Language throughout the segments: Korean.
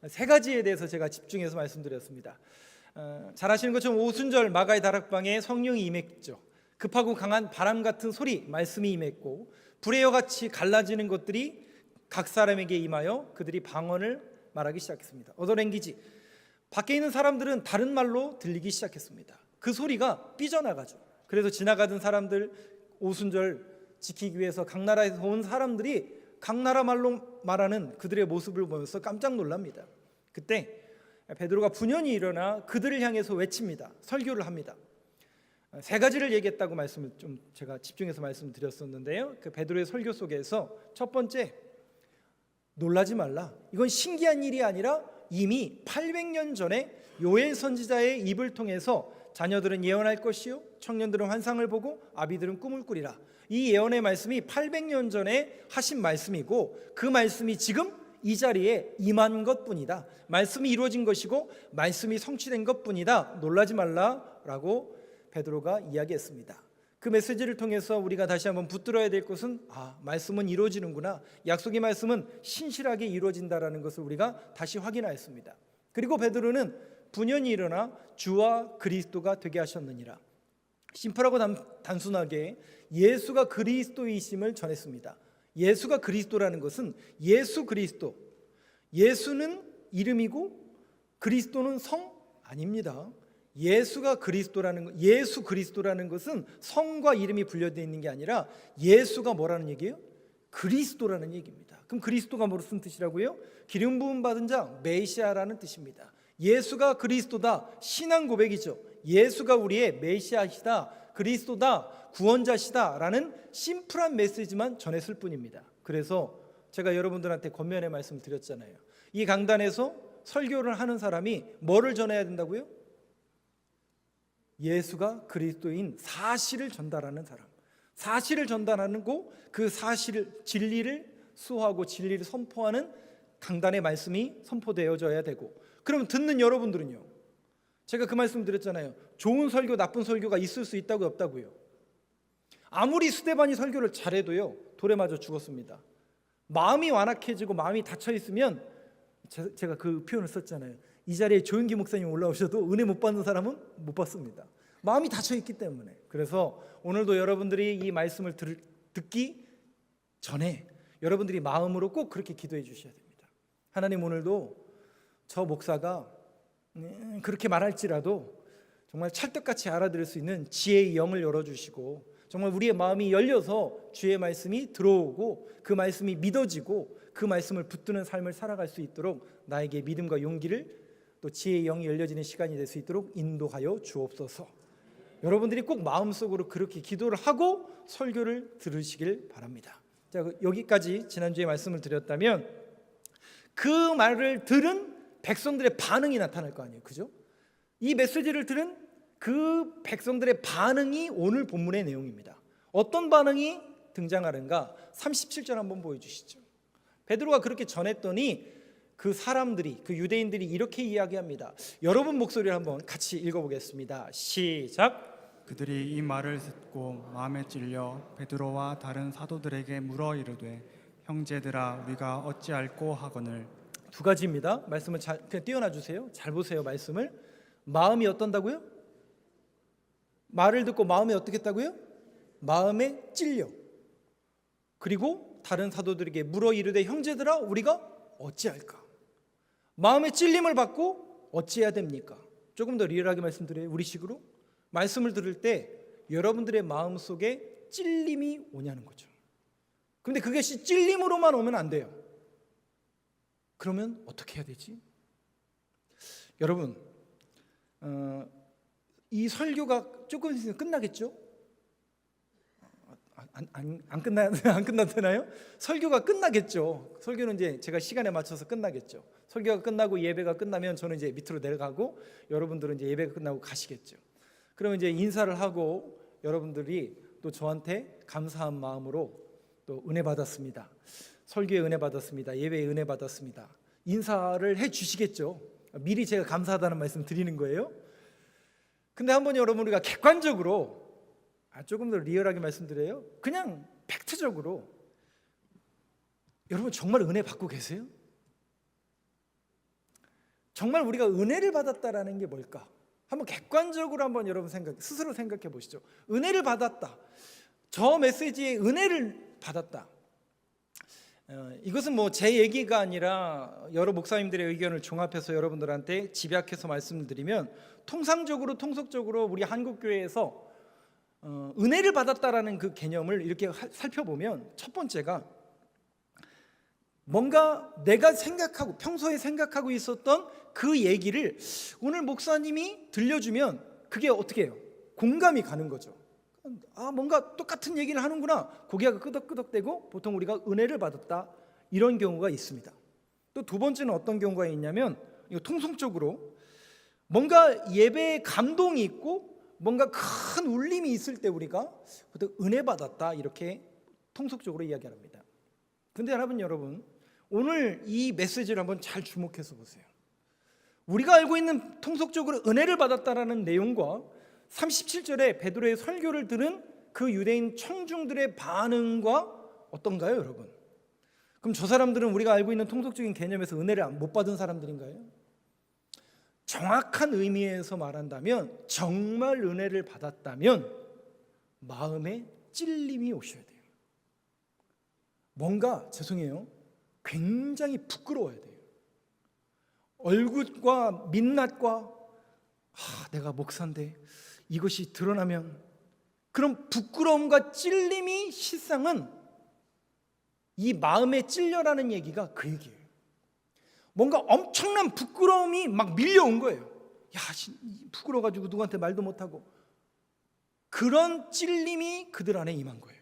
세 가지에 대해서 제가 집중해서 말씀드렸습니다. 잘 아시는 것처럼 오순절 마가의 다락방에 성령이 임했죠. 급하고 강한 바람 같은 소리, 말씀이 임했고 불의 여같이 갈라지는 것들이 각 사람에게 임하여 그들이 방언을 말하기 시작했습니다. 어더랭귀지, 밖에 있는 사람들은 다른 말로 들리기 시작했습니다. 그 소리가 삐져나가죠. 그래서 지나가던 사람들, 오순절 지키기 위해서 각 나라에서 온 사람들이 각 나라 말로 말하는 그들의 모습을 보면서 깜짝 놀랍니다. 그때 베드로가 분연히 일어나 그들을 향해서 외칩니다. 설교를 합니다. 세 가지를 얘기했다고 말씀을 좀 제가 집중해서 말씀드렸었는데요. 그 베드로의 설교 속에서 첫 번째, 놀라지 말라. 이건 신기한 일이 아니라 이미 800년 전에 요엘 선지자의 입을 통해서 자녀들은 예언할 것이요 청년들은 환상을 보고 아비들은 꿈을 꾸리라. 이 예언의 말씀이 800년 전에 하신 말씀이고 그 말씀이 지금 이 자리에 임한 것뿐이다. 말씀이 이루어진 것이고 말씀이 성취된 것뿐이다. 놀라지 말라라고 베드로가 이야기했습니다. 그 메시지를 통해서 우리가 다시 한번 붙들어야 될 것은 말씀은 이루어지는구나. 약속의 말씀은 신실하게 이루어진다라는 것을 우리가 다시 확인하였습니다. 그리고 베드로는 분연히 일어나 주와 그리스도가 되게 하셨느니라. 심플하고 단순하게 예수가 그리스도이심을 전했습니다. 예수가 그리스도라는 것은 예수 그리스도, 예수는 이름이고 그리스도는 성 아닙니다. 예수가 그리스도라는 예수 그리스도라는 것은 성과 이름이 분류되어 있는 게 아니라 예수가 뭐라는 얘기예요? 그리스도라는 얘기입니다. 그럼 그리스도가 무슨 뜻이라고요? 기름 부음 받은 자, 메시아라는 뜻입니다. 예수가 그리스도다, 신앙 고백이죠. 예수가 우리의 메시아시다, 그리스도다, 구원자시다라는 심플한 메시지만 전했을 뿐입니다. 그래서 제가 여러분들한테 권면의 말씀 드렸잖아요. 이 강단에서 설교를 하는 사람이 뭐를 전해야 된다고요? 예수가 그리스도인 사실을 전달하는 사람, 사실을 전달하는 그 사실을, 진리를 수호하고 진리를 선포하는 강단의 말씀이 선포되어져야 되고, 그럼 듣는 여러분들은요, 제가 그 말씀 드렸잖아요. 좋은 설교, 나쁜 설교가 있을 수 있다고 없다고요. 아무리 스데반이 설교를 잘해도요, 돌에 맞아 죽었습니다. 마음이 완악해지고 마음이 닫혀 있으면, 제가 그 표현을 썼잖아요. 이 자리에 조윤기 목사님 올라오셔도 은혜 못 받는 사람은 못 받습니다. 마음이 닫혀 있기 때문에. 그래서 오늘도 여러분들이 이 말씀을 듣기 전에 여러분들이 마음으로 꼭 그렇게 기도해 주셔야 됩니다. 하나님, 오늘도 저 목사가 그렇게 말할지라도 정말 찰떡같이 알아들을 수 있는 지혜의 영을 열어주시고, 정말 우리의 마음이 열려서 주의 말씀이 들어오고 그 말씀이 믿어지고 그 말씀을 붙드는 삶을 살아갈 수 있도록 나에게 믿음과 용기를, 또 지혜의 영이 열려지는 시간이 될 수 있도록 인도하여 주옵소서. 여러분들이 꼭 마음속으로 그렇게 기도를 하고 설교를 들으시길 바랍니다. 자, 여기까지 지난주에 말씀을 드렸다면 그 말을 들은 백성들의 반응이 나타날 거 아니에요, 그죠? 이 메시지를 들은 그 백성들의 반응이 오늘 본문의 내용입니다. 어떤 반응이 등장하는가? 37절 한번 보여주시죠. 베드로가 그렇게 전했더니 그 사람들이, 그 유대인들이 이렇게 이야기합니다. 여러분 목소리를 한번 같이 읽어보겠습니다. 시작. 그들이 이 말을 듣고 마음에 찔려 베드로와 다른 사도들에게 물어 이르되, 형제들아, 우리가 어찌할꼬 하거늘. 두 가지입니다. 말씀을 그냥 띄워놔 주세요. 잘 보세요. 말씀을. 마음이 어떤다고요? 말을 듣고 마음이 어떻게 했다고요? 마음에 찔려. 그리고 다른 사도들에게 물어 이르되, 형제들아, 우리가 어찌할까? 마음의 찔림을 받고 어찌해야 됩니까? 조금 더 리얼하게 말씀드려요. 우리식으로. 말씀을 들을 때 여러분들의 마음속에 찔림이 오냐는 거죠. 그런데 그것이 찔림으로만 오면 안 돼요. 그러면 어떻게 해야 되지? 여러분, 이 설교가 조금 있으면 끝나겠죠? 안 끝나되나요? 설교가 끝나겠죠. 설교는 이제 제가 시간에 맞춰서 끝나겠죠. 설교가 끝나고 예배가 끝나면 저는 이제 밑으로 내려가고 여러분들은 이제 예배가 끝나고 가시겠죠. 그러면 이제 인사를 하고 여러분들이 또 저한테 감사한 마음으로 또 은혜 받았습니다, 설교에 은혜 받았습니다, 예배에 은혜 받았습니다, 인사를 해 주시겠죠. 미리 제가 감사하다는 말씀 드리는 거예요. 근데 한번 여러분, 우리가 객관적으로 조금 더 리얼하게 말씀드려요. 그냥 팩트적으로 여러분 정말 은혜 받고 계세요? 정말 우리가 은혜를 받았다라는 게 뭘까? 한번 객관적으로 한번 여러분 스스로 생각해 보시죠. 은혜를 받았다. 저 메시지에 은혜를 받았다. 이것은 뭐 제 얘기가 아니라 여러 목사님들의 의견을 종합해서 여러분들한테 집약해서 말씀을 드리면, 통속적으로 우리 한국교회에서 은혜를 받았다라는 그 개념을 이렇게 살펴보면, 첫 번째가 뭔가 내가 생각하고 평소에 생각하고 있었던 그 얘기를 오늘 목사님이 들려주면 그게 어떻게 해요? 공감이 가는 거죠. 뭔가 똑같은 얘기를 하는구나. 고개가 끄덕끄덕대고 보통 우리가 은혜를 받았다, 이런 경우가 있습니다. 또 두 번째는 어떤 경우가 있냐면, 이거 통속적으로 뭔가 예배에 감동이 있고 뭔가 큰 울림이 있을 때 우리가 보통 은혜 받았다, 이렇게 통속적으로 이야기합니다. 근데 여러분, 오늘 이 메시지를 한번 잘 주목해서 보세요. 우리가 알고 있는 통속적으로 은혜를 받았다라는 내용과 37절에 베드로의 설교를 들은 그 유대인 청중들의 반응과 어떤가요, 여러분? 그럼 저 사람들은 우리가 알고 있는 통속적인 개념에서 은혜를 못 받은 사람들인가요? 정확한 의미에서 말한다면, 정말 은혜를 받았다면 마음에 찔림이 오셔야 돼요. 뭔가 굉장히 부끄러워야 돼요. 얼굴과 민낯과 내가 목사인데 이것이 드러나면, 그런 부끄러움과 찔림이 실상은 이 마음에 찔려라는 얘기가 그 얘기예요. 뭔가 엄청난 부끄러움이 막 밀려온 거예요. 부끄러워가지고 누구한테 말도 못하고, 그런 찔림이 그들 안에 임한 거예요.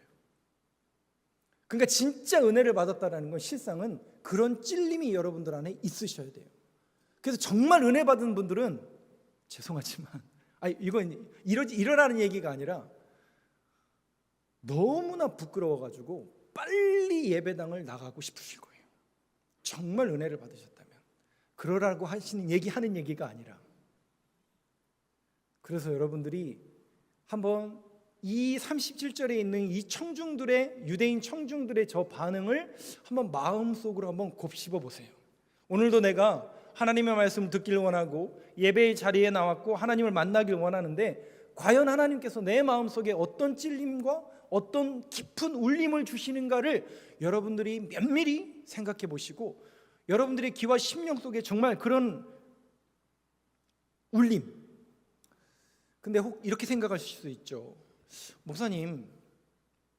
그러니까 진짜 은혜를 받았다는 건 실상은 그런 찔림이 여러분들 안에 있으셔야 돼요. 그래서 정말 은혜 받은 분들은 죄송하지만 이건 이러라는 얘기가 아니라 너무나 부끄러워가지고 빨리 예배당을 나가고 싶으실 거예요. 정말 은혜를 받으셨다면. 그러라고 하는 얘기가 아니라. 그래서 여러분들이 한번 이 37절에 있는 이 유대인 청중들의 저 반응을 한번 마음속으로 한번 곱씹어 보세요. 오늘도 내가 하나님의 말씀을 듣기를 원하고 예배의 자리에 나왔고 하나님을 만나길 원하는데, 과연 하나님께서 내 마음속에 어떤 찔림과 어떤 깊은 울림을 주시는가를 여러분들이 면밀히 생각해 보시고, 여러분들의 귀와 심령 속에 정말 그런 울림. 근데 혹 이렇게 생각하실 수 있죠. 목사님,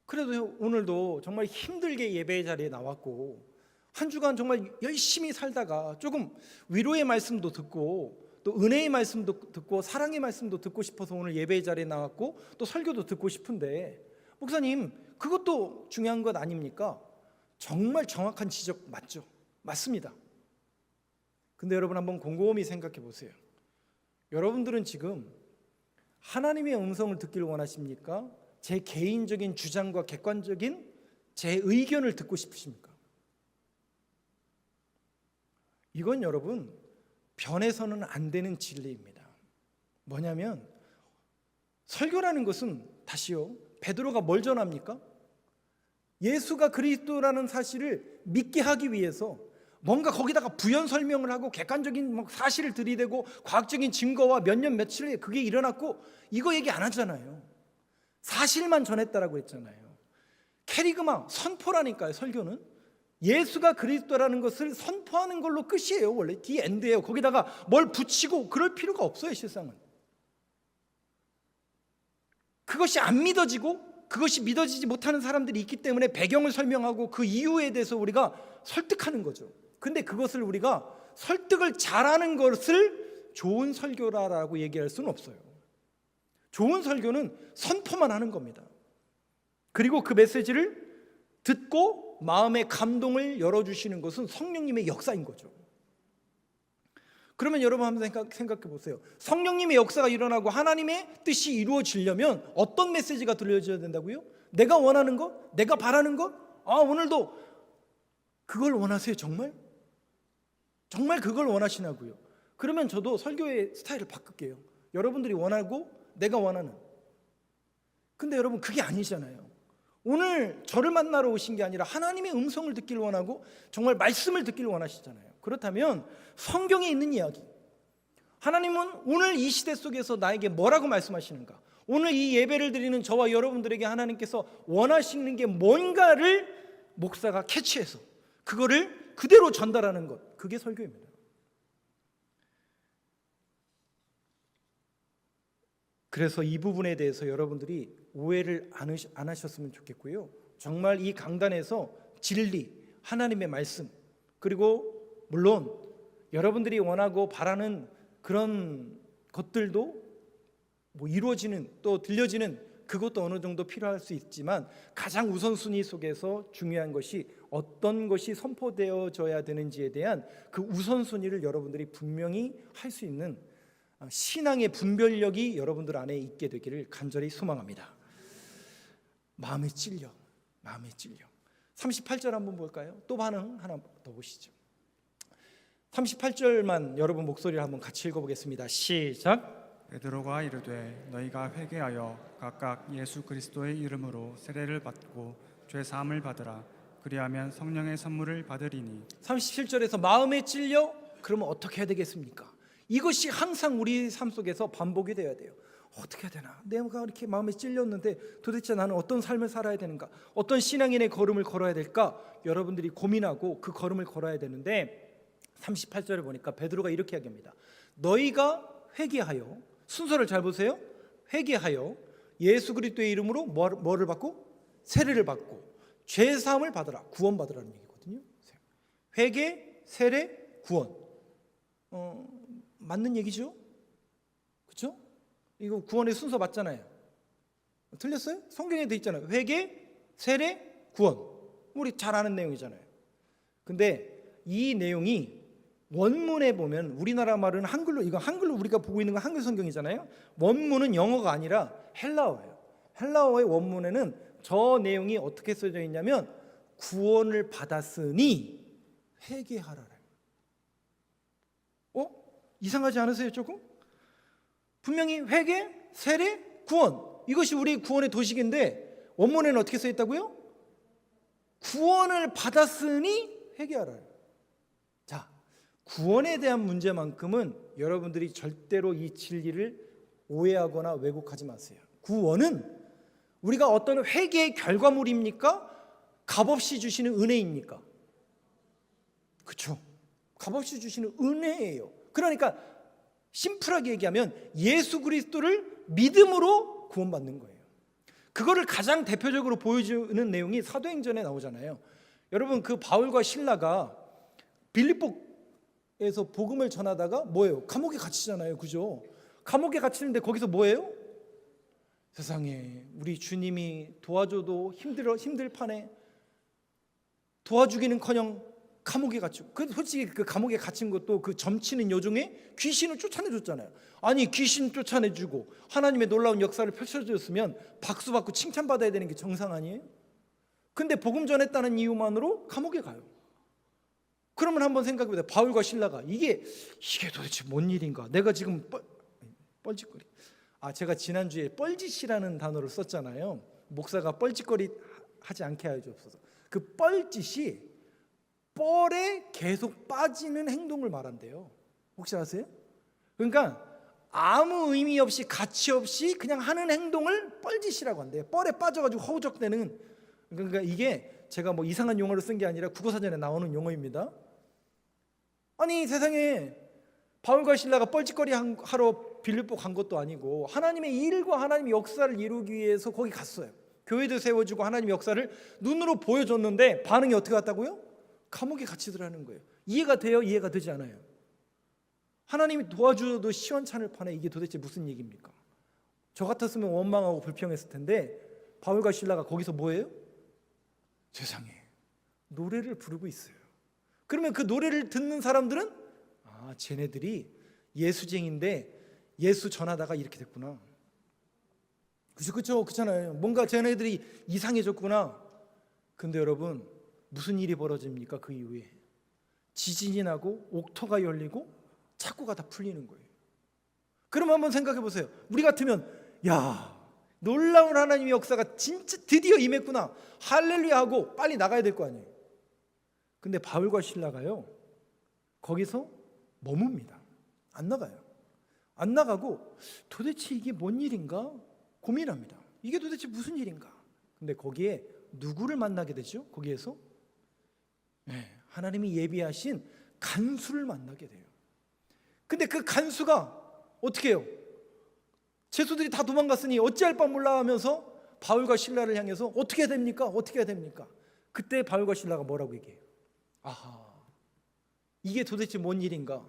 그래도 오늘도 정말 힘들게 예배의 자리에 나왔고 한 주간 정말 열심히 살다가 조금 위로의 말씀도 듣고 또 은혜의 말씀도 듣고 사랑의 말씀도 듣고 싶어서 오늘 예배의 자리에 나왔고 또 설교도 듣고 싶은데, 목사님 그것도 중요한 것 아닙니까? 정말 정확한 지적 맞죠? 맞습니다. 근데 여러분 한번 곰곰이 생각해 보세요. 여러분들은 지금 하나님의 음성을 듣기를 원하십니까? 제 개인적인 주장과 객관적인 제 의견을 듣고 싶으십니까? 이건 여러분 변해서는 안 되는 진리입니다. 뭐냐면, 설교라는 것은 다시요, 베드로가 뭘 전합니까? 예수가 그리스도라는 사실을 믿게 하기 위해서 뭔가 거기다가 부연 설명을 하고 객관적인 사실을 들이대고 과학적인 증거와 몇 년 며칠에 그게 일어났고, 이거 얘기 안 하잖아요. 사실만 전했다라고 했잖아요. 캐리그마, 선포라니까요. 설교는 예수가 그리스도라는 것을 선포하는 걸로 끝이에요. 원래 디 엔드예요. 거기다가 뭘 붙이고 그럴 필요가 없어요. 실상은 그것이 안 믿어지고 그것이 믿어지지 못하는 사람들이 있기 때문에 배경을 설명하고 그 이유에 대해서 우리가 설득하는 거죠. 근데 그것을 우리가 설득을 잘하는 것을 좋은 설교라고 얘기할 수는 없어요. 좋은 설교는 선포만 하는 겁니다. 그리고 그 메시지를 듣고 마음의 감동을 열어주시는 것은 성령님의 역사인 거죠. 그러면 여러분 한번 생각해 보세요. 성령님의 역사가 일어나고 하나님의 뜻이 이루어지려면 어떤 메시지가 들려져야 된다고요? 내가 원하는 것? 내가 바라는 것? 오늘도 그걸 원하세요? 정말? 정말 그걸 원하시냐고요? 그러면 저도 설교의 스타일을 바꿀게요. 여러분들이 원하고 내가 원하는. 근데 여러분 그게 아니잖아요. 오늘 저를 만나러 오신 게 아니라 하나님의 음성을 듣기를 원하고 정말 말씀을 듣기를 원하시잖아요. 그렇다면 성경에 있는 이야기, 하나님은 오늘 이 시대 속에서 나에게 뭐라고 말씀하시는가? 오늘 이 예배를 드리는 저와 여러분들에게 하나님께서 원하시는 게 뭔가를 목사가 캐치해서 그거를 그대로 전달하는 것, 그게 설교입니다. 그래서 이 부분에 대해서 여러분들이 오해를 안 하셨으면 좋겠고요. 정말 이 강단에서 진리, 하나님의 말씀, 그리고 물론 여러분들이 원하고 바라는 그런 것들도 뭐 이루어지는, 또 들려지는 그것도 어느 정도 필요할 수 있지만 가장 우선순위 속에서 중요한 것이 어떤 것이 선포되어져야 되는지에 대한 그 우선순위를 여러분들이 분명히 할 수 있는 신앙의 분별력이 여러분들 안에 있게 되기를 간절히 소망합니다. 마음에 찔려. 38절 한번 볼까요? 또 반응 하나 더 보시죠. 38절만 여러분 목소리를 한번 같이 읽어보겠습니다. 시작. 베드로가 이르되 너희가 회개하여 각각 예수 그리스도의 이름으로 세례를 받고 죄 사함을 받으라. 그리하면 성령의 선물을 받으리니. 37절에서 마음에 찔려? 그러면 어떻게 해야 되겠습니까? 이것이 항상 우리 삶 속에서 반복이 되어야 돼요. 어떻게 해야 되나? 내가 이렇게 마음에 찔렸는데 도대체 나는 어떤 삶을 살아야 되는가? 어떤 신앙인의 걸음을 걸어야 될까? 여러분들이 고민하고 그 걸음을 걸어야 되는데 38절을 보니까 베드로가 이렇게 이야기합니다. 너희가 회개하여, 순서를 잘 보세요. 회개하여 예수 그리스도의 이름으로 뭐를 받고? 세례를 받고 죄 사함을 받으라. 구원 받으라는 얘기거든요. 회개, 세례, 구원. 맞는 얘기죠? 그렇죠? 이거 구원의 순서 맞잖아요. 틀렸어요? 성경에 돼 있잖아요. 회개, 세례, 구원. 우리 잘 아는 내용이잖아요. 근데 이 내용이 원문에 보면 우리나라 말은 한글로, 이거 한글로 우리가 보고 있는 건 한글 성경이잖아요. 원문은 영어가 아니라 헬라어예요. 헬라어의 원문에는 저 내용이 어떻게 써져 있냐면 구원을 받았으니 회개하라라. 이상하지 않으세요? 조금? 분명히 회개, 세례, 구원, 이것이 우리 구원의 도식인데 원문에는 어떻게 써 있다고요? 구원을 받았으니 회개하라. 자, 구원에 대한 문제만큼은 여러분들이 절대로 이 진리를 오해하거나 왜곡하지 마세요. 구원은 우리가 어떤 회개의 결과물입니까? 값없이 주시는 은혜입니까? 그렇죠. 값없이 주시는 은혜예요. 그러니까 심플하게 얘기하면 예수 그리스도를 믿음으로 구원받는 거예요. 그거를 가장 대표적으로 보여주는 내용이 사도행전에 나오잖아요. 여러분, 그 바울과 실라가 빌립보에서 복음을 전하다가 뭐예요? 감옥에 갇히잖아요. 그죠? 감옥에 갇히는데 거기서 뭐예요? 세상에, 우리 주님이 도와줘도 힘들 판에 도와주기는커녕 감옥에 갇히고, 솔직히 그 감옥에 갇힌 것도 그 점치는 요정에 귀신을 쫓아내줬잖아요. 아니, 귀신 쫓아내주고 하나님의 놀라운 역사를 펼쳐줬으면 박수 받고 칭찬받아야 되는 게 정상 아니에요? 근데 복음 전했다는 이유만으로 감옥에 가요. 그러면 한번 생각해보세요. 바울과 실라가 이게 도대체 뭔 일인가? 내가 지금 뻘짓거리. 제가 지난주에 뻘짓이라는 단어를 썼잖아요. 목사가 뻘짓거리 하지 않게 하옵소서. 그 뻘짓이 뻘에 계속 빠지는 행동을 말한대요. 혹시 아세요? 그러니까 아무 의미 없이 가치 없이 그냥 하는 행동을 뻘짓이라고 한대요. 뻘에 빠져가지고 허우적대는. 그러니까 이게 제가 뭐 이상한 용어를 쓴 게 아니라 국어사전에 나오는 용어입니다. 아니, 세상에 바울과 실라가 뻘짓거리 하러 빌립보 간 것도 아니고 하나님의 일과 하나님의 역사를 이루기 위해서 거기 갔어요. 교회도 세워주고 하나님의 역사를 눈으로 보여줬는데 반응이 어떻게 왔다고요? 감옥에 갇히더라는 거예요. 이해가 돼요? 이해가 되지 않아요? 하나님이 도와줘도 시원찮을 판에 이게 도대체 무슨 얘기입니까? 저 같았으면 원망하고 불평했을 텐데 바울과 실라가 거기서 뭐예요? 세상에, 노래를 부르고 있어요. 그러면 그 노래를 듣는 사람들은 쟤네들이 예수쟁인데 예수 전하다가 이렇게 됐구나. 그렇잖아요. 뭔가 쟤네들이 이상해졌구나. 근데 여러분, 무슨 일이 벌어집니까? 그 이후에 지진이 나고 옥토가 열리고 착고가 다 풀리는 거예요. 그럼 한번 생각해 보세요. 우리 같으면 놀라운 하나님의 역사가 진짜 드디어 임했구나, 할렐루야 하고 빨리 나가야 될 거 아니에요. 근데 바울과 실라가요, 거기서 머뭅니다. 안 나가요. 안 나가고 도대체 이게 뭔 일인가 고민합니다. 이게 도대체 무슨 일인가. 근데 거기에 누구를 만나게 되죠? 거기에서 하나님이 예비하신 간수를 만나게 돼요. 근데 그 간수가 어떻게 해요? 죄수들이 다 도망갔으니 어찌할 바 몰라 하면서 바울과 실라를 향해서 어떻게 해야 됩니까? 어떻게 해야 됩니까? 그때 바울과 실라가 뭐라고 얘기해요? 아하, 이게 도대체 뭔 일인가?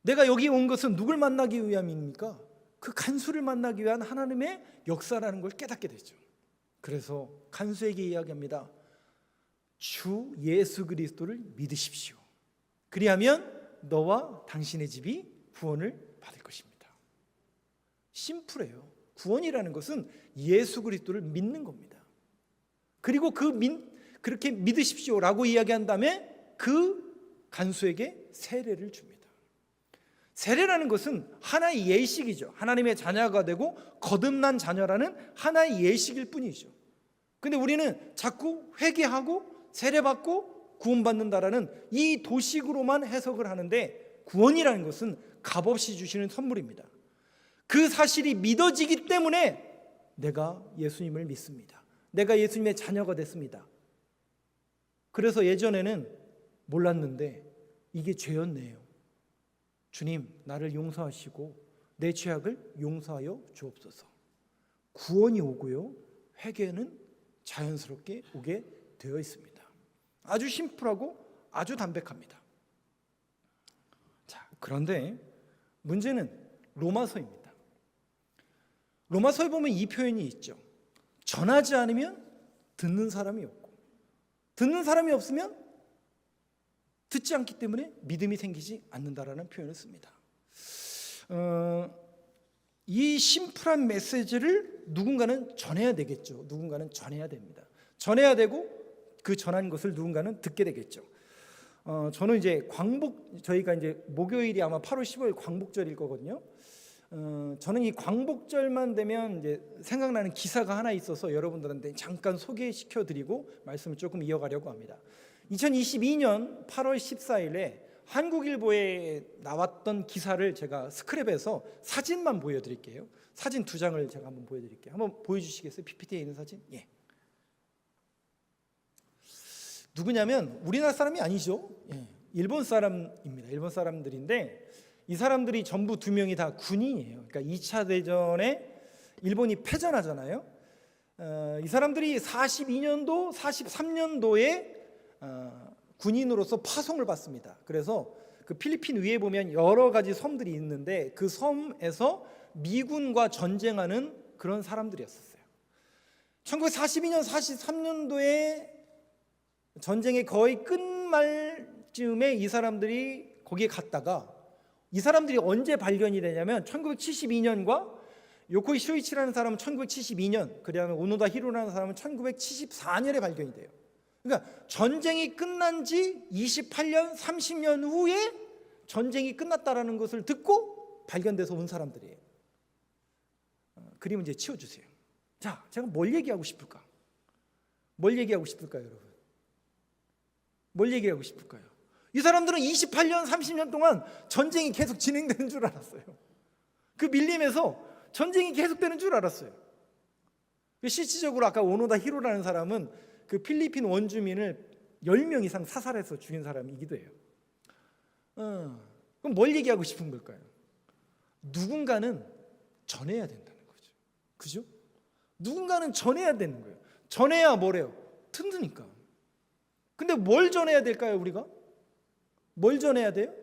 내가 여기 온 것은 누굴 만나기 위함입니까? 그 간수를 만나기 위한 하나님의 역사라는 걸 깨닫게 되죠. 그래서 간수에게 이야기합니다. 주 예수 그리스도를 믿으십시오. 그리하면 너와 당신의 집이 구원을 받을 것입니다. 심플해요. 구원이라는 것은 예수 그리스도를 믿는 겁니다. 그리고 그렇게 믿으십시오라고 이야기한 다음에 그 간수에게 세례를 줍니다. 세례라는 것은 하나의 예식이죠. 하나님의 자녀가 되고 거듭난 자녀라는 하나의 예식일 뿐이죠. 근데 우리는 자꾸 회개하고 세례받고 구원받는다라는 이 도식으로만 해석을 하는데, 구원이라는 것은 값없이 주시는 선물입니다. 그 사실이 믿어지기 때문에 내가 예수님을 믿습니다. 내가 예수님의 자녀가 됐습니다. 그래서 예전에는 몰랐는데 이게 죄였네요. 주님, 나를 용서하시고 내 죄악을 용서하여 주옵소서. 구원이 오고요, 회개는 자연스럽게 오게 되어 있습니다. 아주 심플하고 아주 담백합니다. 자, 그런데 문제는 로마서입니다. 로마서에 보면 이 표현이 있죠. 전하지 않으면 듣는 사람이 없고, 듣는 사람이 없으면 듣지 않기 때문에 믿음이 생기지 않는다라는 표현을 씁니다. 이 심플한 메시지를 누군가는 전해야 되겠죠. 누군가는 전해야 됩니다. 전해야 되고 그 전한 것을 누군가는 듣게 되겠죠. 저는 이제 저희가 이제 목요일이 아마 8월 15일 광복절일 거거든요. 저는 이 광복절만 되면 이제 생각나는 기사가 하나 있어서 여러분들한테 잠깐 소개시켜 드리고 말씀을 조금 이어가려고 합니다. 2022년 8월 14일에 한국일보에 나왔던 기사를 제가 스크랩해서 사진만 보여드릴게요. 사진 2장을 제가 한번 보여드릴게요. 한번 보여주시겠어요? PPT에 있는 사진? 예. 누구냐면 우리나라 사람이 아니죠. 예. 일본 사람입니다. 일본 사람들인데 이 사람들이 전부 2명이 다 군인이에요. 그러니까 2차 대전에 일본이 패전하잖아요. 이 사람들이 42년도, 43년도에 군인으로서 파송을 받습니다. 그래서 그 필리핀 위에 보면 여러 가지 섬들이 있는데 그 섬에서 미군과 전쟁하는 그런 사람들이었어요. 1942년, 43년도에 전쟁의 거의 끝말쯤에 이 사람들이 거기에 갔다가, 이 사람들이 언제 발견이 되냐면 1972년과 요코이 쇼이치라는 사람은 1972년, 그다음에 오노다 히로라는 사람은 1974년에 발견이 돼요. 그러니까 전쟁이 끝난 지 28년, 30년 후에 전쟁이 끝났다라는 것을 듣고 발견돼서 온 사람들이에요. 그림을 이제 치워주세요. 자, 제가 뭘 얘기하고 싶을까? 뭘 얘기하고 싶을까요, 여러분? 뭘 얘기하고 싶을까요? 이 사람들은 28년, 30년 동안 전쟁이 계속 진행되는 줄 알았어요. 그 밀림에서 전쟁이 계속되는 줄 알았어요. 실질적으로 아까 오노다 히로라는 사람은 그 필리핀 원주민을 10명 이상 사살해서 죽인 사람이기도 해요. 그럼 뭘 얘기하고 싶은 걸까요? 누군가는 전해야 된다는 거죠. 그죠? 누군가는 전해야 되는 거예요. 전해야 뭐래요? 튼드니까. 근데 뭘 전해야 될까요, 우리가? 뭘 전해야 돼요?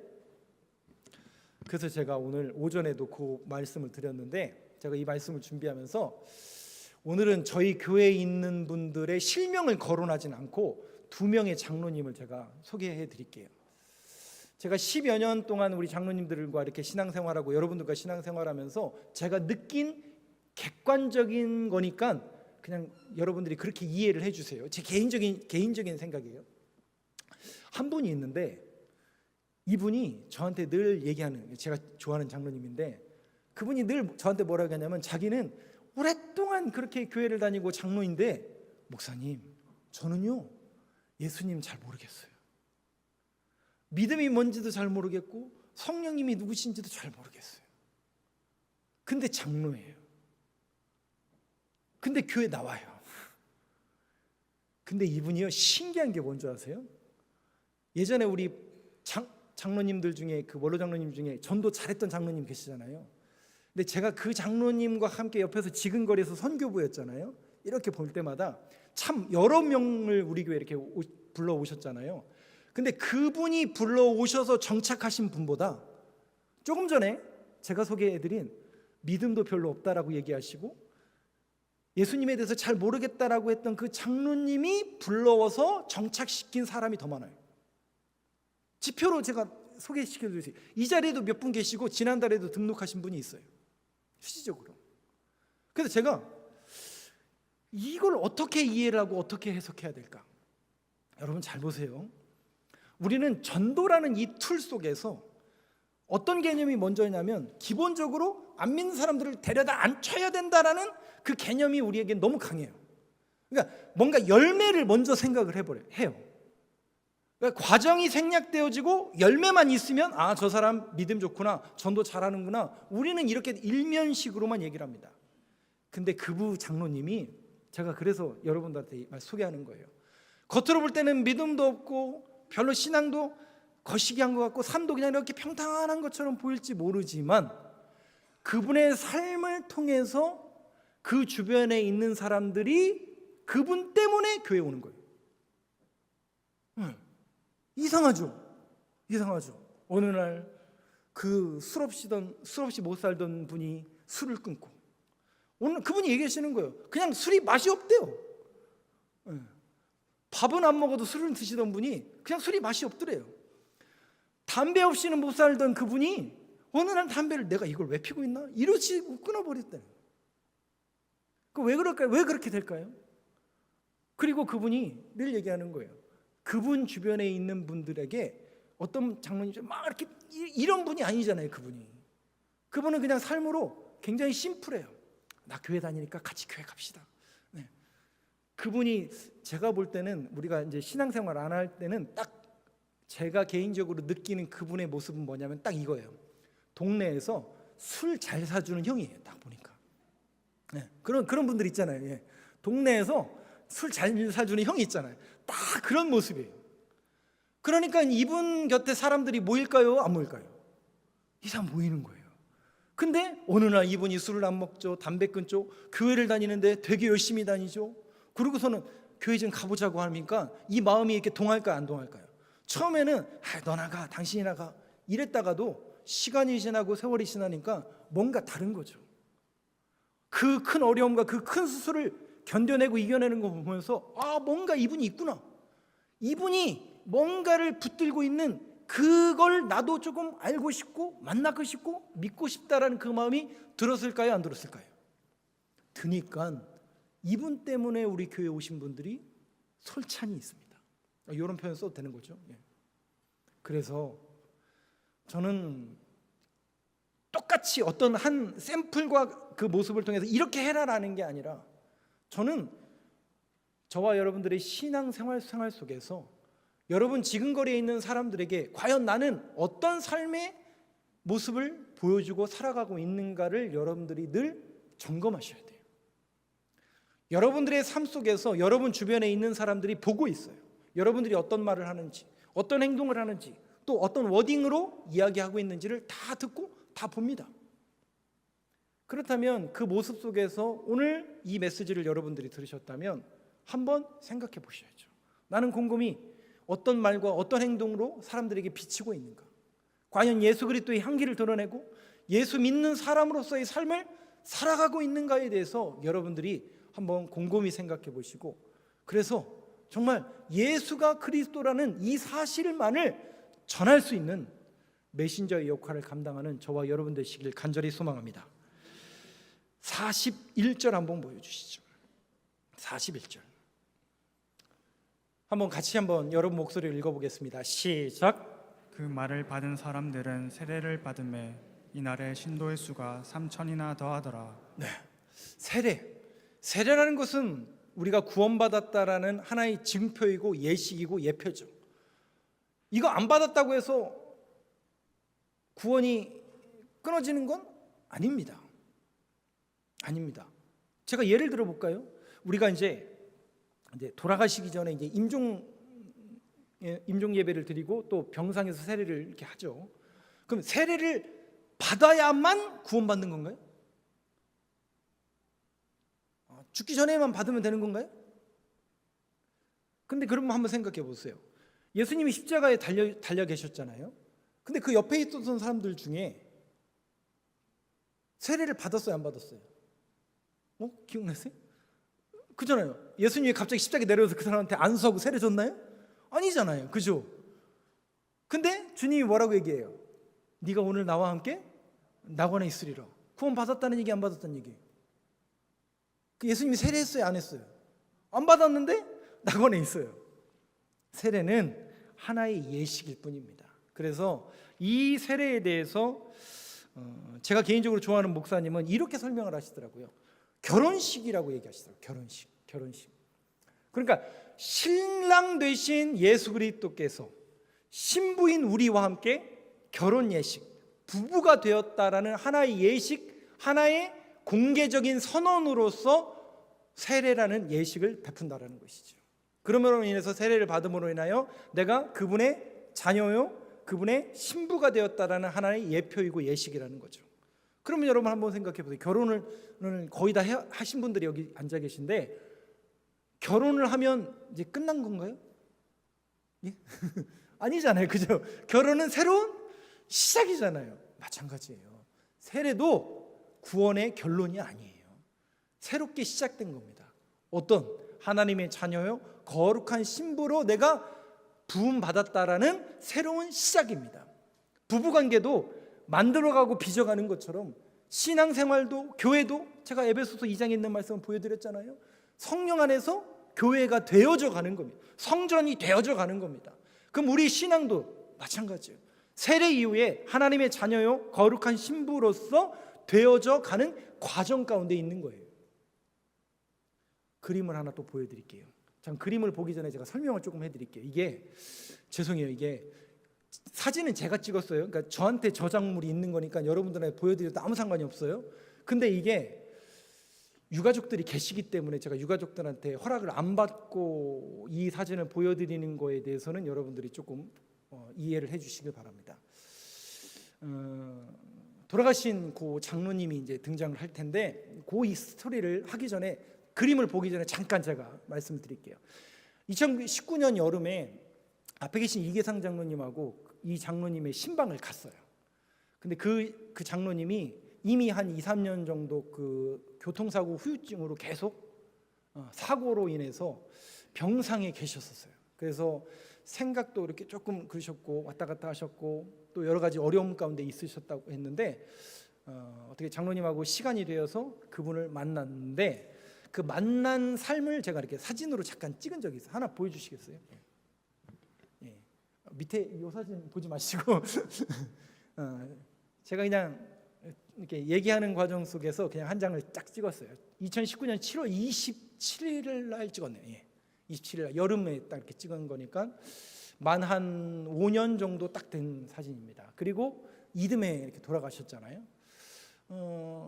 그래서 제가 오늘 오전에도 그 말씀을 드렸는데, 제가 이 말씀을 준비하면서 오늘은 저희 교회에 있는 분들의 실명을 거론하진 않고 2명의 장로님을 제가 소개해 드릴게요. 제가 10여 년 동안 우리 장로님들과 이렇게 신앙생활하고 여러분들과 신앙생활하면서 제가 느낀 객관적인 거니까 그냥 여러분들이 그렇게 이해를 해주세요. 제 개인적인 생각이에요. 한 분이 있는데 이분이 저한테 늘 얘기하는, 제가 좋아하는 장로님인데 그분이 늘 저한테 뭐라고 하냐면, 자기는 오랫동안 그렇게 교회를 다니고 장로인데, 목사님, 저는요 예수님 잘 모르겠어요. 믿음이 뭔지도 잘 모르겠고 성령님이 누구신지도 잘 모르겠어요. 근데 장로예요. 근데 교회 나와요. 근데 이분이요, 신기한 게 뭔지 아세요? 예전에 우리 장로님들 중에, 그 원로 장로님 중에 전도 잘했던 장로님 계시잖아요. 근데 제가 그 장로님과 함께 옆에서 지근거리에서 선교부였잖아요. 이렇게 볼 때마다 참 여러 명을 우리 교회에 이렇게 불러오셨잖아요. 근데 그분이 불러오셔서 정착하신 분보다 조금 전에 제가 소개해드린 믿음도 별로 없다라고 얘기하시고 예수님에 대해서 잘 모르겠다라고 했던 그 장로님이 불러와서 정착시킨 사람이 더 많아요. 지표로 제가 소개시켜드리세요. 이 자리에도 몇 분 계시고 지난달에도 등록하신 분이 있어요. 수시적으로. 그래서 제가 이걸 어떻게 이해를 하고 어떻게 해석해야 될까? 여러분 잘 보세요. 우리는 전도라는 이 툴 속에서 어떤 개념이 먼저냐면 기본적으로 안 믿는 사람들을 데려다 앉혀야 된다라는 그 개념이 우리에게 너무 강해요. 그러니까 뭔가 열매를 먼저 생각을 해요. 그러니까 과정이 생략되어지고 열매만 있으면 아, 저 사람 믿음 좋구나, 전도 잘하는구나, 우리는 이렇게 일면식으로만 얘기를 합니다. 근데 그부 장로님이, 제가 그래서 여러분들한테 소개하는 거예요. 겉으로 볼 때는 믿음도 없고 별로 신앙도 거시기한 것 같고 삶도 그냥 이렇게 평탄한 것처럼 보일지 모르지만 그분의 삶을 통해서 그 주변에 있는 사람들이 그분 때문에 교회에 오는 거예요. 이상하죠? 어느 날 그 술 없이 못 살던 분이 술을 끊고, 오늘 그분이 얘기하시는 거예요. 그냥 술이 맛이 없대요. 밥은 안 먹어도 술을 드시던 분이 그냥 술이 맛이 없더래요. 담배 없이는 못 살던 그분이 어느 날 담배를 내가 이걸 왜 피고 있나? 이러시고 끊어버렸대요. 왜 그럴까요? 왜 그렇게 될까요? 그리고 그분이 늘 얘기하는 거예요. 그분 주변에 있는 분들에게 어떤 장로님 막 이렇게 이런 분이 아니잖아요. 그분은 그냥 삶으로 굉장히 심플해요. 나 교회 다니니까 같이 교회 갑시다. 네. 그분이 제가 볼 때는 우리가 이제 신앙생활 안 할 때는 딱 제가 개인적으로 느끼는 그분의 모습은 뭐냐면 딱 이거예요. 동네에서 술 잘 사주는 형이에요. 딱 보니까. 네. 그런 분들 있잖아요. 예. 동네에서 술 잘 사주는 형이 있잖아요. 딱 그런 모습이에요. 그러니까 이분 곁에 사람들이 모일까요? 안 모일까요? 이 사람 모이는 거예요. 근데 어느 날 이분이 술을 안 먹죠. 담배 끊죠. 교회를 다니는데 되게 열심히 다니죠. 그러고서는 교회 좀 가보자고 하니까 이 마음이 이렇게 동할까요? 안 동할까요? 처음에는 너 나가, 당신이 나가 이랬다가도 시간이 지나고 세월이 지나니까 뭔가 다른 거죠. 그 큰 어려움과 그 큰 수술을 견뎌내고 이겨내는 거 보면서 아, 뭔가 이분이 있구나. 이분이 뭔가를 붙들고 있는 그걸 나도 조금 알고 싶고 만나고 싶고 믿고 싶다라는 그 마음이 들었을까요? 안 들었을까요? 드니까 이분 때문에 우리 교회에 오신 분들이 솔찬히 있습니다. 이런 표현 써도 되는 거죠. 예. 그래서 저는 똑같이 어떤 한 샘플과 그 모습을 통해서 이렇게 해라라는 게 아니라 저는 저와 여러분들의 신앙생활 속에서 여러분 지근거리에 있는 사람들에게 과연 나는 어떤 삶의 모습을 보여주고 살아가고 있는가를 여러분들이 늘 점검하셔야 돼요. 여러분들의 삶 속에서 여러분 주변에 있는 사람들이 보고 있어요. 여러분들이 어떤 말을 하는지, 어떤 행동을 하는지, 또 어떤 워딩으로 이야기하고 있는지를 다 듣고 다 봅니다. 그렇다면 그 모습 속에서 오늘 이 메시지를 여러분들이 들으셨다면 한번 생각해 보셔야죠. 나는 곰곰이 어떤 말과 어떤 행동으로 사람들에게 비치고 있는가? 과연 예수 그리스도의 향기를 드러내고 예수 믿는 사람으로서의 삶을 살아가고 있는가에 대해서 여러분들이 한번 곰곰이 생각해 보시고, 그래서 정말 예수가 그리스도라는 이 사실만을 전할 수 있는 메신저의 역할을 감당하는 저와 여러분 되시길 간절히 소망합니다. 41절 한번 보여주시죠. 41절 한번 같이 한번 여러분 목소리를 읽어보겠습니다. 시작. 그 말을 받은 사람들은 세례를 받음에 이날에 신도의 수가 3,000이나 더하더라. 네, 세례라는 것은 우리가 구원받았다라는 하나의 증표이고 예식이고 예표죠. 이거 안 받았다고 해서 구원이 끊어지는 건 아닙니다. 아닙니다. 제가 예를 들어 볼까요? 우리가 이제 돌아가시기 전에 이제 임종 예배를 드리고 또 병상에서 세례를 이렇게 하죠. 그럼 세례를 받아야만 구원받는 건가요? 죽기 전에만 받으면 되는 건가요? 근데 그러면 한번 생각해 보세요. 예수님이 십자가에 달려 계셨잖아요. 근데 그 옆에 있던 사람들 중에 세례를 받았어요, 안 받았어요? 기억나세요? 그잖아요. 예수님이 갑자기 십자가에 내려와서 그 사람한테 안수하고 세례 줬나요? 아니잖아요. 그죠? 근데 주님이 뭐라고 얘기해요? 네가 오늘 나와 함께 낙원에 있으리라. 구원 받았다는 얘기, 안 받았다는 얘기? 예수님이 세례했어요, 안 했어요? 안 받았는데 낙원에 있어요. 세례는 하나의 예식일 뿐입니다. 그래서 이 세례에 대해서 제가 개인적으로 좋아하는 목사님은 이렇게 설명을 하시더라고요. 결혼식이라고 얘기하시더라고요. 결혼식. 그러니까 신랑 되신 예수 그리스도께서 신부인 우리와 함께 결혼 예식, 부부가 되었다라는 하나의 예식, 하나의 공개적인 선언으로서 세례라는 예식을 베푼다라는 것이죠. 그러므로 인해서 세례를 받음으로 인하여 내가 그분의 자녀요, 그분의 신부가 되었다라는 하나의 예표이고 예식이라는 거죠. 그러면 여러분 한번 생각해 보세요. 결혼을 거의 다 하신 분들이 여기 앉아 계신데 결혼을 하면 이제 끝난 건가요? 예? 아니잖아요, 그죠? 결혼은 새로운 시작이잖아요. 마찬가지예요. 세례도 구원의 결론이 아니에요. 새롭게 시작된 겁니다. 어떤 하나님의 자녀요, 거룩한 신부로 내가 부음 받았다라는 새로운 시작입니다. 부부관계도 만들어가고 빚어가는 것처럼 신앙생활도 교회도 제가 에베소서 2장에 있는 말씀을 보여드렸잖아요. 성령 안에서 교회가 되어져 가는 겁니다. 성전이 되어져 가는 겁니다. 그럼 우리 신앙도 마찬가지예요. 세례 이후에 하나님의 자녀요, 거룩한 신부로서 되어져 가는 과정 가운데 있는 거예요. 그림을 하나 또 보여드릴게요. 참, 그림을 보기 전에 제가 설명을 조금 해드릴게요. 이게 죄송해요. 이게 사진은 제가 찍었어요. 그러니까 저한테 저작물이 있는 거니까 여러분들한테 보여드려도 아무 상관이 없어요. 근데 이게 유가족들이 계시기 때문에 제가 유가족들한테 허락을 안 받고 이 사진을 보여드리는 거에 대해서는 여러분들이 조금 이해를 해주시길 바랍니다. 돌아가신 고 장로님이 이제 등장을 할 텐데 이 스토리를 하기 전에 그림을 보기 전에 잠깐 제가 말씀드릴게요. 2019년 여름에 앞에 계신 이계상 장로님하고 이 장로님의 신방을 갔어요. 근데 그 장로님이 이미 한 2, 3년 정도 그 교통사고 후유증으로 계속 사고로 인해서 병상에 계셨었어요. 그래서 생각도 이렇게 조금 그러셨고 왔다 갔다 하셨고 또 여러 가지 어려움 가운데 있으셨다고 했는데 어떻게 장로님하고 시간이 되어서 그분을 만났는데 그 만난 삶을 제가 이렇게 사진으로 잠깐 찍은 적이 있어요. 하나 보여주시겠어요? 예. 밑에 이 사진 보지 마시고 제가 그냥 이렇게 얘기하는 과정 속에서 그냥 한 장을 딱 찍었어요. 2019년 7월 27일 날 찍었네요. 예. 27일 날 여름에 딱 이렇게 찍은 거니까 만 한 5년 정도 딱 된 사진입니다. 그리고 이듬해 이렇게 돌아가셨잖아요.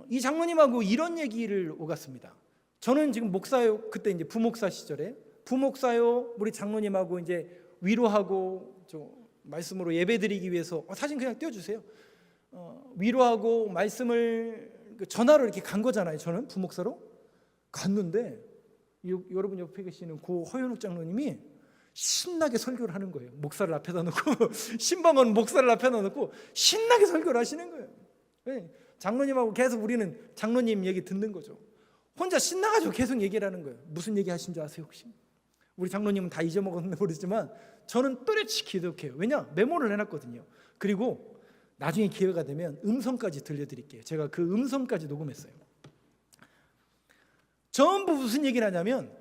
이 장로님하고 이런 얘기를 오갔습니다. 저는 지금 목사요, 그때 이제 부목사 시절에 부목사요, 우리 장로님하고 이제 위로하고 저 말씀으로 예배드리기 위해서 사진 그냥 띄워주세요. 위로하고 말씀을 전화로 이렇게 간 거잖아요. 저는 부목사로 갔는데 여러분 옆에 계시는 고 허현욱 장로님이 신나게 설교를 하는 거예요. 목사를 앞에다 놓고 신방은 목사를 앞에다 놓고 신나게 설교를 하시는 거예요. 장로님하고 계속 우리는 장로님 얘기 듣는 거죠. 혼자 신나가지고 계속 얘기를 하는 거예요. 무슨 얘기 하신 줄 아세요 혹시? 우리 장로님은 다 잊어먹었는데 모르지만 저는 또렷이 기억해요. 왜냐? 메모를 해놨거든요. 그리고 나중에 기회가 되면 음성까지 들려드릴게요. 제가 그 음성까지 녹음했어요. 전부 무슨 얘기를 하냐면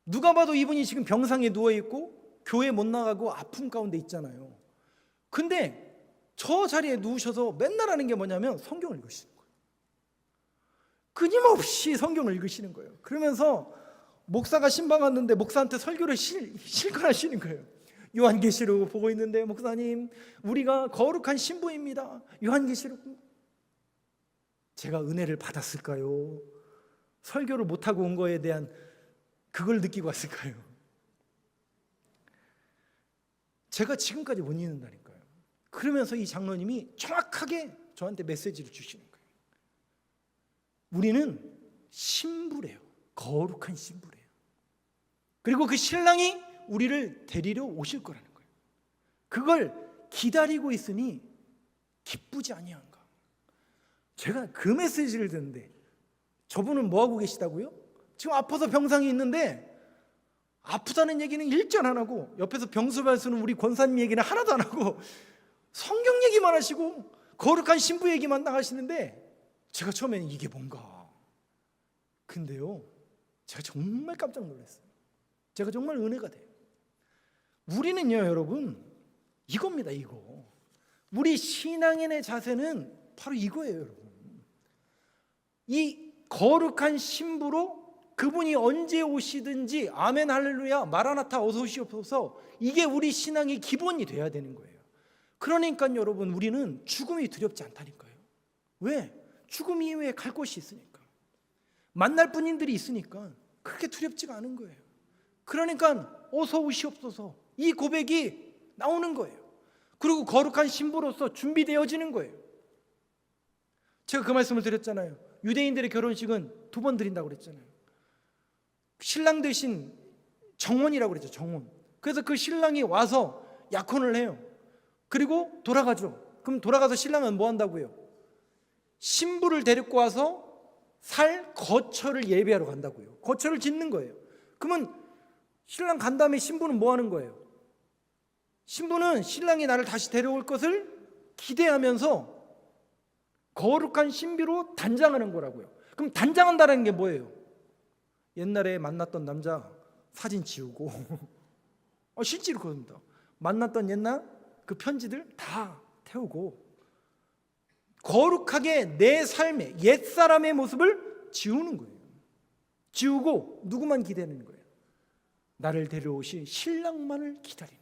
누가 봐도 이분이 지금 병상에 누워있고 교회 못 나가고 아픔 가운데 있잖아요. 근데 저 자리에 누우셔서 맨날 하는 게 뭐냐면 성경을 읽으시는 거예요. 끊임없이 성경을 읽으시는 거예요. 그러면서 목사가 신방 왔는데 목사한테 설교를 실컷 하시는 거예요. 요한계시록 보고 있는데 목사님, 우리가 거룩한 신부입니다. 요한계시록. 제가 은혜를 받았을까요? 설교를 못하고 온 거에 대한 그걸 느끼고 왔을까요? 제가 지금까지 못 잊는다니까요. 그러면서 이 장로님이 정확하게 저한테 메시지를 주시는 거예요. 우리는 신부래요. 거룩한 신부래요. 그리고 그 신랑이 우리를 데리러 오실 거라는 거예요. 그걸 기다리고 있으니 기쁘지 아니한가. 제가 그 메시지를 듣는데 저분은 뭐하고 계시다고요? 지금 아파서 병상이 있는데 아프다는 얘기는 일절 안 하고 옆에서 병수발 쓰는 우리 권사님 얘기는 하나도 안 하고 성경 얘기만 하시고 거룩한 신부 얘기만 나가시는데 제가 처음에는 이게 뭔가. 근데요, 제가 정말 깜짝 놀랐어요. 제가 정말 은혜가 돼요. 우리는요, 여러분, 이겁니다. 이거. 우리 신앙인의 자세는 바로 이거예요, 여러분. 이 거룩한 신부로 그분이 언제 오시든지 아멘 할렐루야 마라나타 어서 오시옵소서, 이게 우리 신앙의 기본이 돼야 되는 거예요. 그러니까 여러분, 우리는 죽음이 두렵지 않다니까요. 왜? 죽음 이후에 갈 곳이 있으니까, 만날 분들이 있으니까 그렇게 두렵지가 않은 거예요. 그러니까 어서 오시옵소서, 이 고백이 나오는 거예요. 그리고 거룩한 신부로서 준비되어지는 거예요. 제가 그 말씀을 드렸잖아요. 유대인들의 결혼식은 2번 드린다고 그랬잖아요. 신랑 대신 정혼이라고 그랬죠. 정혼. 그래서 그 신랑이 와서 약혼을 해요. 그리고 돌아가죠. 그럼 돌아가서 신랑은 뭐 한다고요? 신부를 데리고 와서 살 거처를 예배하러 간다고요. 거처를 짓는 거예요. 그러면 신랑 간 다음에 신부는 뭐 하는 거예요? 신부는 신랑이 나를 다시 데려올 것을 기대하면서 거룩한 신비로 단장하는 거라고요. 그럼 단장한다는 게 뭐예요? 옛날에 만났던 남자 사진 지우고 실제로 그럽니다. 만났던 옛날 그 편지들 다 태우고 거룩하게 내 삶의 옛사람의 모습을 지우는 거예요. 지우고 누구만 기대는 거예요? 나를 데려오실 신랑만을 기다리는.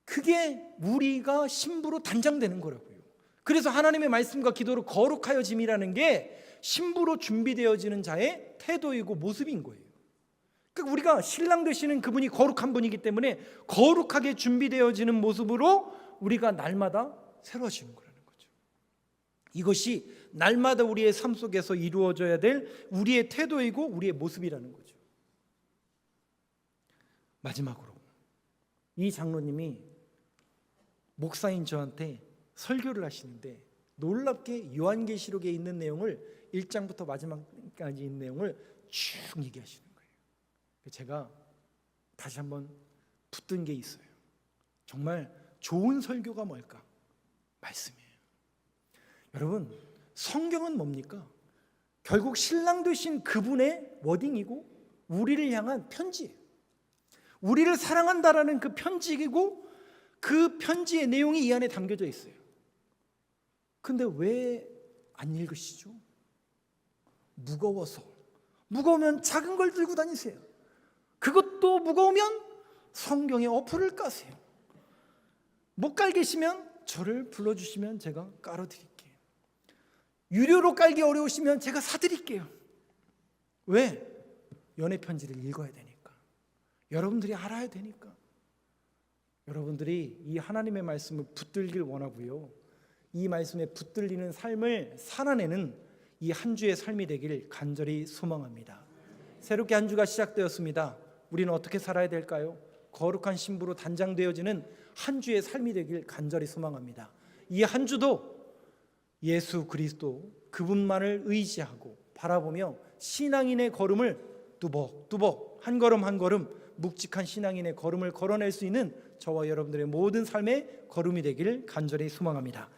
그게 우리가 신부로 단장되는 거라고요. 그래서 하나님의 말씀과 기도로 거룩하여짐이라는 게 신부로 준비되어지는 자의 태도이고 모습인 거예요. 그러니까 우리가 신랑 되시는 그분이 거룩한 분이기 때문에 거룩하게 준비되어지는 모습으로 우리가 날마다 새로워지는 거라는 거죠. 이것이 날마다 우리의 삶 속에서 이루어져야 될 우리의 태도이고 우리의 모습이라는 거죠. 마지막으로 이 장로님이 목사인 저한테 설교를 하시는데 놀랍게 요한계시록에 있는 내용을 1장부터 마지막까지 있는 내용을 쭉 얘기하시는 거예요. 제가 다시 한번 붙든 게 있어요. 정말 좋은 설교가 뭘까? 말씀이에요. 여러분, 성경은 뭡니까? 결국 신랑 되신 그분의 워딩이고 우리를 향한 편지예요. 우리를 사랑한다라는 그 편지이고 그 편지의 내용이 이 안에 담겨져 있어요. 근데 왜 안 읽으시죠? 무거워서. 무거우면 작은 걸 들고 다니세요. 그것도 무거우면 성경에 어플을 까세요. 못 깔계시면 저를 불러주시면 제가 깔아드릴게요. 유료로 깔기 어려우시면 제가 사드릴게요. 왜? 연애 편지를 읽어야 되니까. 여러분들이 알아야 되니까. 여러분들이 이 하나님의 말씀을 붙들길 원하고요, 이 말씀에 붙들리는 삶을 살아내는 이 한 주의 삶이 되길 간절히 소망합니다. 새롭게 한 주가 시작되었습니다. 우리는 어떻게 살아야 될까요? 거룩한 신부로 단장되어지는 한 주의 삶이 되길 간절히 소망합니다. 이 한 주도 예수 그리스도 그분만을 의지하고 바라보며 신앙인의 걸음을 뚜벅뚜벅 한 걸음 한 걸음 묵직한 신앙인의 걸음을 걸어낼 수 있는 저와 여러분들의 모든 삶의 걸음이 되기를 간절히 소망합니다.